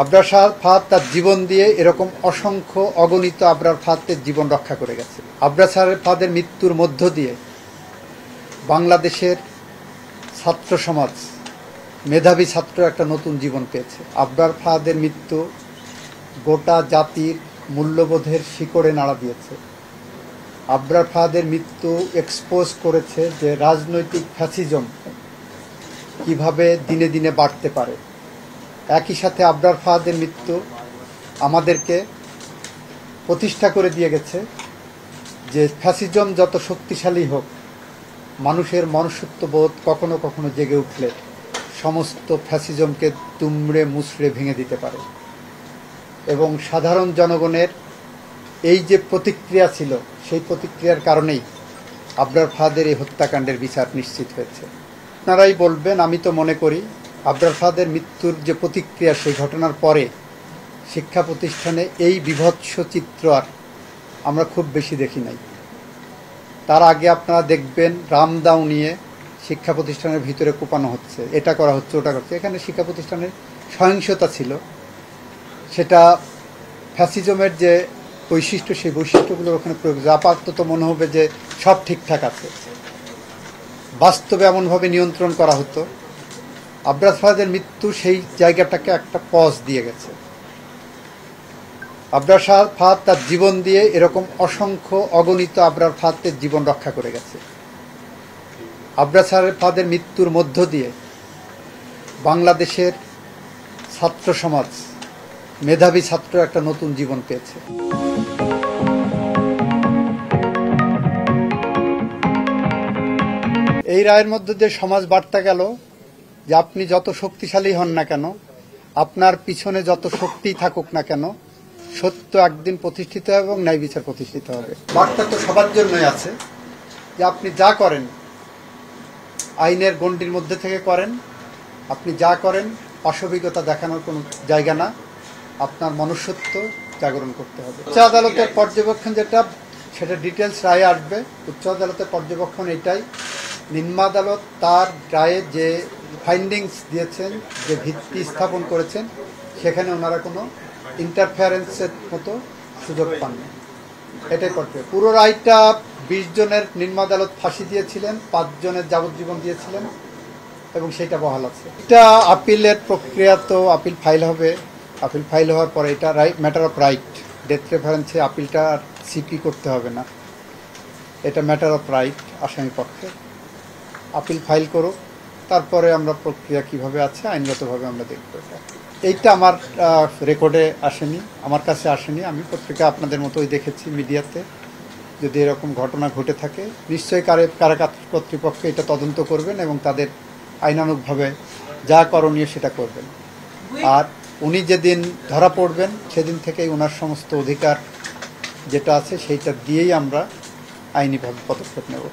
আবরার ফাহাদ তার জীবন দিয়ে এরকম অসংখ্য অগণিত আবরার ফাহাদের জীবন রক্ষা করে গেছে। আবরার ফাহাদের মৃত্যুর মধ্য দিয়ে বাংলাদেশের ছাত্র সমাজ, মেধাবী ছাত্র একটা নতুন জীবন পেয়েছে। আবরার ফাহাদের মৃত্যু গোটা জাতির মূল্যবোধের শিকড়ে নাড়া দিয়েছে। আবরার ফাহাদের মৃত্যু এক্সপোজ করেছে যে রাজনৈতিক ফ্যাসিজম কিভাবে দিনে দিনে বাড়তে পারে। একই সাথে আবরার ফাহাদের মৃত্যু আমাদেরকে প্রতিষ্ঠা করে দিয়ে গেছে যে ফ্যাসিজম যত শক্তিশালী হোক, মানুষের মনুষ্যত্ববোধ কখনো কখনো জেগে উঠলে সমস্ত ফ্যাসিজমকে দুমড়ে মুচড়ে ভেঙে দিতে পারে। এবং সাধারণ জনগণের এই যে প্রতিক্রিয়া ছিল, সেই প্রতিক্রিয়ার কারণেই আবরার ফাহাদের এই হত্যাকাণ্ডের বিচার নিশ্চিত হয়েছে। আপনারাই বলবেন, আমি তো মনে করি আবরার ফাহাদের মৃত্যুর যে প্রতিক্রিয়া, সেই ঘটনার পরে শিক্ষা প্রতিষ্ঠানে এই বিভৎস চিত্র আর আমরা খুব বেশি দেখি নাই। তার আগে আপনারা দেখবেন রামদাও নিয়ে শিক্ষা প্রতিষ্ঠানের ভিতরে কোপানো হচ্ছে, এটা করা হচ্ছে, ওটা করছে। এখানে শিক্ষা প্রতিষ্ঠানের সহিংসতা ছিল, সেটা ফ্যাসিজমের যে বৈশিষ্ট্য, সেই বৈশিষ্ট্যগুলোর ওখানে প্রয়োগ। আপাতত মনে হবে যে সব ঠিকঠাক আছে, বাস্তবে এমনভাবে নিয়ন্ত্রণ করা হতো। আবরার ফাহাদের মৃত্যু সেই জায়গাটাকে একটা পজ দিয়ে গেছে। আবরার ফাহাদ তার জীবন দিয়ে এরকম অসংখ্য অগণিত আবরার ফাহাদের জীবন রক্ষা করে গেছে। আবরার ফাহাদের মৃত্যুর মধ্য দিয়ে বাংলাদেশের ছাত্র সমাজ, মেধাবী ছাত্র একটা নতুন জীবন পেয়েছে। এই রায়ের মধ্যে যে সমাজ বার্তা গেল যে আপনি যত শক্তিশালী হন না কেন, আপনার পিছনে যত শক্তি থাকুক না কেন, সত্য একদিন প্রতিষ্ঠিত হবে এবং ন্যায় বিচার প্রতিষ্ঠিত হবে। বার্তা তো সবার জন্যই আছে যে আপনি যা করেন আইনের গণ্ডির মধ্যে থেকে করেন। আপনি যা করেন পাশবিকতা দেখানোর কোনো জায়গা না, আপনার মনুষ্যত্ব জাগরণ করতে হবে। উচ্চ আদালতের পর্যবেক্ষণ যেটা, সেটা ডিটেলস রায়ে আসবে। উচ্চ আদালতের পর্যবেক্ষণ এটাই, নিম্ন আদালত তার রায়ে যে ফাইন্ডিংস দিয়েছেন, যে ভিত্তি স্থাপন করেছেন, সেখানে ওনারা কোনো ইন্টারফেয়ারেন্সের মতো সুযোগ পাননি, এটাই করতে। পুরো রায়টা 20 জনের নিম্ন আদালত ফাঁসি দিয়েছিলেন, 5 জনের যাবজ্জীবন দিয়েছিলেন এবং সেটা বহাল আছে। এটা আপিলের প্রক্রিয়া, তো আপিল ফাইল হবে। আপিল ফাইল হওয়ার পরে এটা ম্যাটার অফ রাইট, ডেথ রেফারেন্সে আপিলটা আর সিপি করতে হবে না, এটা ম্যাটার অফ রাইট আসামি পক্ষে। আপিল ফাইল করুক, তারপরে আমরা প্রক্রিয়া কিভাবে আছে আইনগতভাবে আমরা দেখব। এইটা আমার রেকর্ডে আসেনি, আমার কাছে আসেনি। আমি পত্রিকা আপনাদের মতোই দেখেছি, মিডিয়াতে। যদি এরকম ঘটনা ঘটে থাকে নিশ্চয়ই কারাগার কর্তৃপক্ষ এটা তদন্ত করবেন এবং তাদের আইনানুগভাবে যা করণীয় সেটা করবেন। আর উনি যেদিন ধরা পড়বেন সেদিন থেকেই ওনার সমস্ত অধিকার যেটা আছে সেইটা দিয়েই আমরা আইনিভাবে পদক্ষেপ নেব।